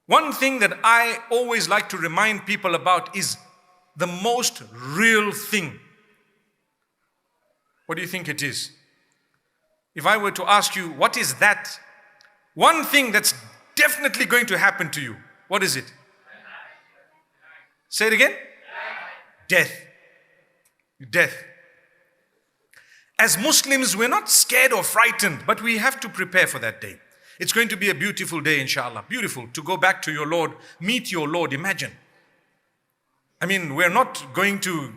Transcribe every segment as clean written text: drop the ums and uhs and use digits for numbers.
One thing that I always like to remind people about is the most real thing. What do you think it is? If I were to ask you, what is that one thing that's definitely going to happen to you? What is it? Say it again. Death. Death. As Muslims, we're not scared or frightened, but we have to prepare for that day. It's going to be a beautiful day, inshallah. Beautiful to go back to your Lord, meet your Lord. Imagine. I mean, we're not going to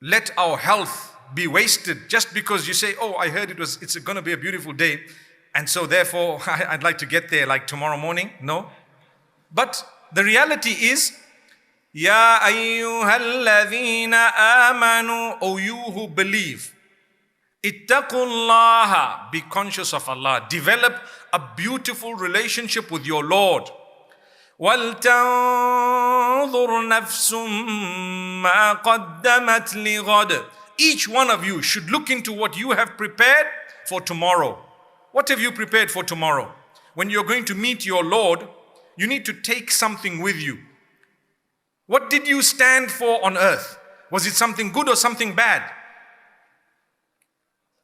let our health be wasted just because you say, oh, I heard it's going to be a beautiful day, and so therefore I'd like to get there like tomorrow morning. No. But the reality is, Ya ayyuhalladhina amanu, O you who believe, ittaqullaha, be conscious of Allah. Develop a beautiful relationship with your Lord. وَلْتَنظُرْ نَفْسٌ مَا قَدَّمَتْ لِغَدٍ. Each one of you should look into what you have prepared for tomorrow. What have you prepared for tomorrow? When you're going to meet your Lord, you need to take something with you. What did you stand for on earth? Was it something good or something bad?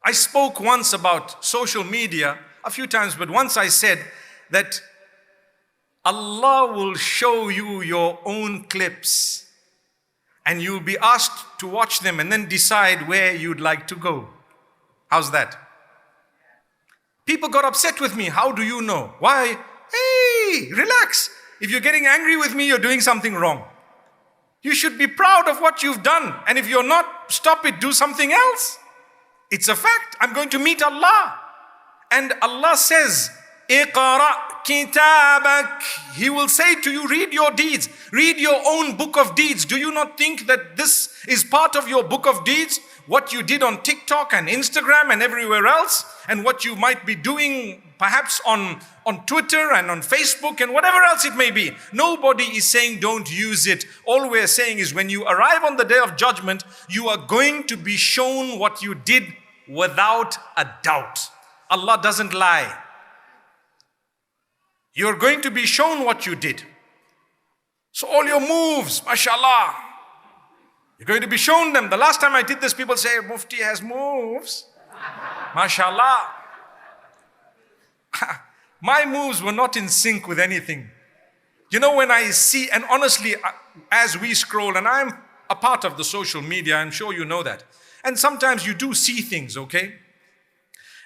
I spoke once about social media a few times, but once I said that Allah will show you your own clips and you'll be asked to watch them and then decide where you'd like to go. How's that? People got upset with me. How do you know? Why? Hey, relax. If you're getting angry with me, you're doing something wrong. You should be proud of what you've done. And if you're not, stop it, do something else. It's a fact. I'm going to meet Allah. And Allah says, Iqra kitabak. He will say to you, read your deeds. Read your own book of deeds. Do you not think that this is part of your book of deeds? What you did on TikTok and Instagram and everywhere else, and what you might be doing perhaps on Twitter and on Facebook and whatever else it may be. Nobody is saying don't use it. All we're saying is when you arrive on the day of judgment, you are going to be shown what you did without a doubt. Allah doesn't lie. You're going to be shown what you did. So all your moves, mashallah, you're going to be shown them. The last time I did this, people say, Mufti has moves. Mashallah. My moves were not in sync with anything. You know, when I see, and honestly, as we scroll, and I'm a part of the social media, I'm sure you know that. And sometimes you do see things, okay?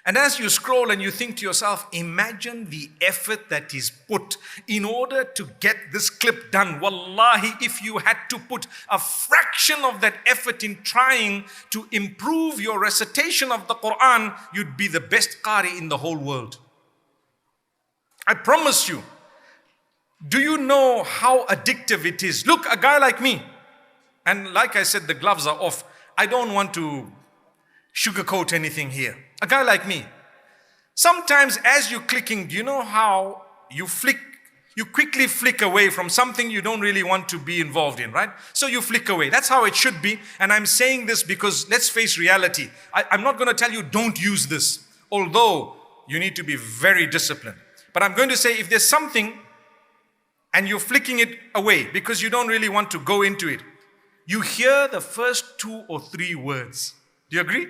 And as you scroll and you think to yourself, imagine the effort that is put in order to get this clip done. Wallahi, if you had to put a fraction of that effort in trying to improve your recitation of the Quran, you'd be the best qari in the whole world. I promise you. Do you know how addictive it is? Look, a guy like me, and like I said, the gloves are off. I don't want to sugarcoat anything here. A guy like me, sometimes as you're clicking, do you know how you quickly flick away from something you don't really want to be involved in, right? So you flick away. That's how it should be. And I'm saying this because let's face reality. I'm not going to tell you don't use this, although you need to be very disciplined. But I'm going to say if there's something and you're flicking it away because you don't really want to go into it, you hear the first 2 or 3 words. Do you agree?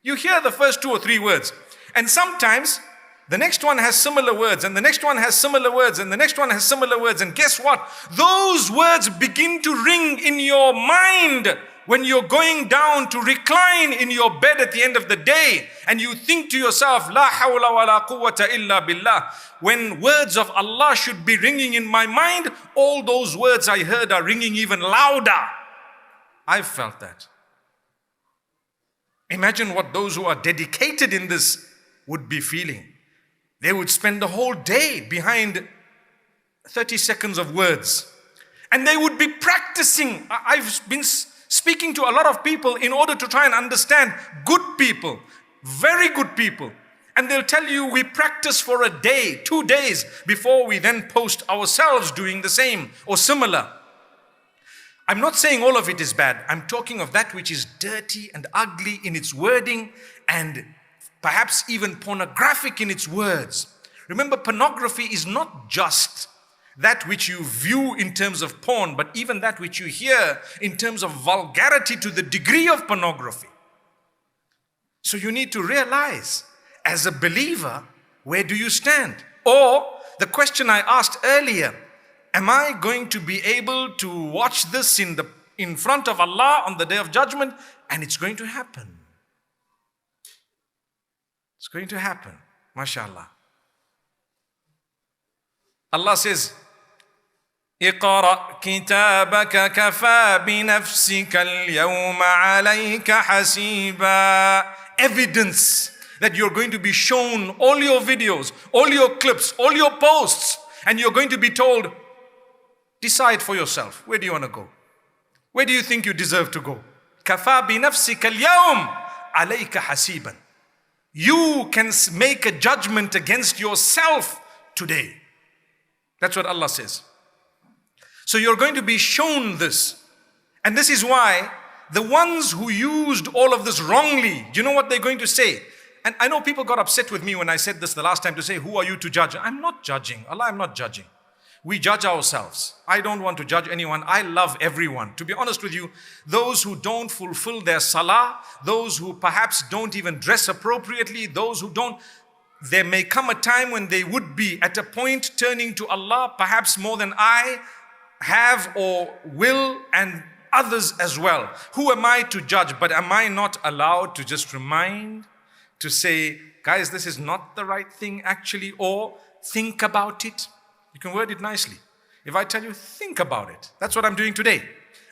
You hear the first 2 or 3 words. And sometimes the next one has similar words, and the next one has similar words, and the next one has similar words. And guess what? Those words begin to ring in your mind when you're going down to recline in your bed at the end of the day. And you think to yourself, La hawla wa la quwwata illa billah. When words of Allah should be ringing in my mind, all those words I heard are ringing even louder. I've felt that. Imagine what those who are dedicated in this would be feeling. They would spend the whole day behind 30 seconds of words. And they would be practicing. I've been speaking to a lot of people in order to try and understand good people, very good people. And they'll tell you we practice for a day, 2 days before we then post ourselves doing the same or similar. I'm not saying all of it is bad. I'm talking of that which is dirty and ugly in its wording and perhaps even pornographic in its words. Remember, pornography is not just that which you view in terms of porn, but even that which you hear in terms of vulgarity to the degree of pornography. So you need to realize, as a believer, where do you stand? Or the question I asked earlier, am I going to be able to watch this in front of Allah on the Day of Judgment? And it's going to happen. It's going to happen. MashaAllah. Allah says, اقرأ كتابك كفى بنفسك اليوم عليك حسيبا. Evidence that you're going to be shown all your videos, all your clips, all your posts, and you're going to be told, decide for yourself, where do you want to go? Where do you think you deserve to go? كفى بنفسك اليوم عليك حسيبا. You can make a judgment against yourself today. That's what Allah says. So you're going to be shown this. And this is why the ones who used all of this wrongly, do you know what they're going to say? And I know people got upset with me when I said this the last time, to say, who are you to judge? I'm not judging. Allah, I'm not judging. We judge ourselves. I don't want to judge anyone. I love everyone. To be honest with you, those who don't fulfill their salah, those who perhaps don't even dress appropriately, those who don't, there may come a time when they would be at a point turning to Allah, perhaps more than I have or will, and others as well. Who am I to judge? But am I not allowed to just remind, to say, guys, this is not the right thing actually, or think about it? You can word it nicely. If I tell you, think about it. That's what I'm doing today.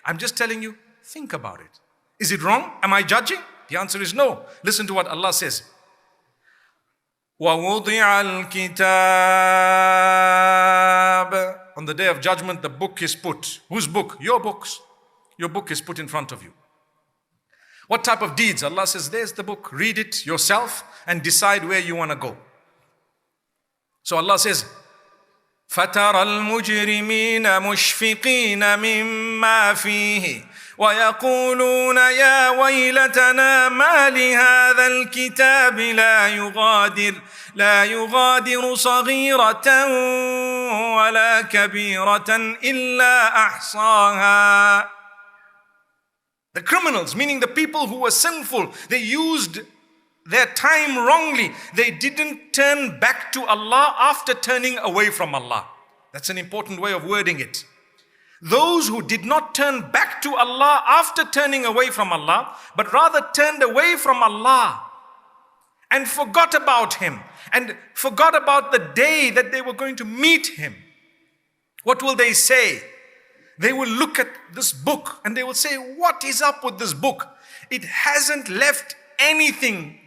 I'm just telling you, think about it. Is it wrong? Am I judging? The answer is no. Listen to what Allah says. وَوُضِعَ الْكِتَابِ. On the Day of Judgment, the book is put. Whose book? Your books. Your book is put in front of you. What type of deeds? Allah says, there's the book. Read it yourself and decide where you want to go. So Allah says, فَتَرَى الْمُجْرِمِينَ مُشْفِقِينَ مِمَّا فِيهِ وَيَقُولُونَ يَا وَيْلَتَنَا مَا لِهَذَا الْكِتَابِ لا يغادر صغيرة ولا كبيرة إلا أحصاها. The criminals, meaning the people who were sinful, they used their time wrongly. They didn't turn back to Allah after turning away from Allah. That's an important way of wording it. Those who did not turn back to Allah after turning away from Allah, but rather turned away from Allah and forgot about Him, and forgot about the day that they were going to meet Him. What will they say? They will look at this book and they will say, what is up with this book? It hasn't left anything,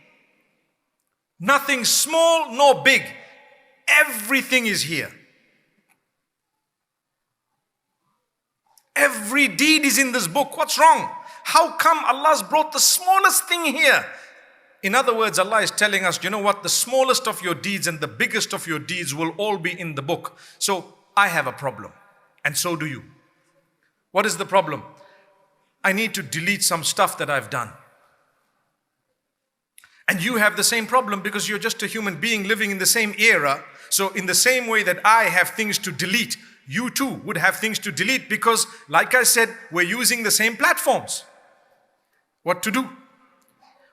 nothing small nor big. Everything is here. Every deed is in this book. What's wrong? How come Allah's brought the smallest thing here? In other words, Allah is telling us, you know what? The smallest of your deeds and the biggest of your deeds will all be in the book. So I have a problem, and so do you. What is the problem? I need to delete some stuff that I've done. And you have the same problem because you're just a human being living in the same era. So in the same way that I have things to delete, you too would have things to delete, because like I said, we're using the same platforms. What to do?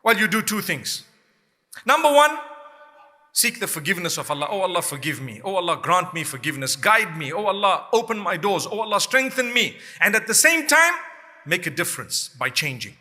Well, you do two things. Number one, seek the forgiveness of Allah. Oh Allah, forgive me. Oh Allah, grant me forgiveness. Guide me. Oh Allah, open my doors. Oh Allah, strengthen me. And at the same time, make a difference by changing.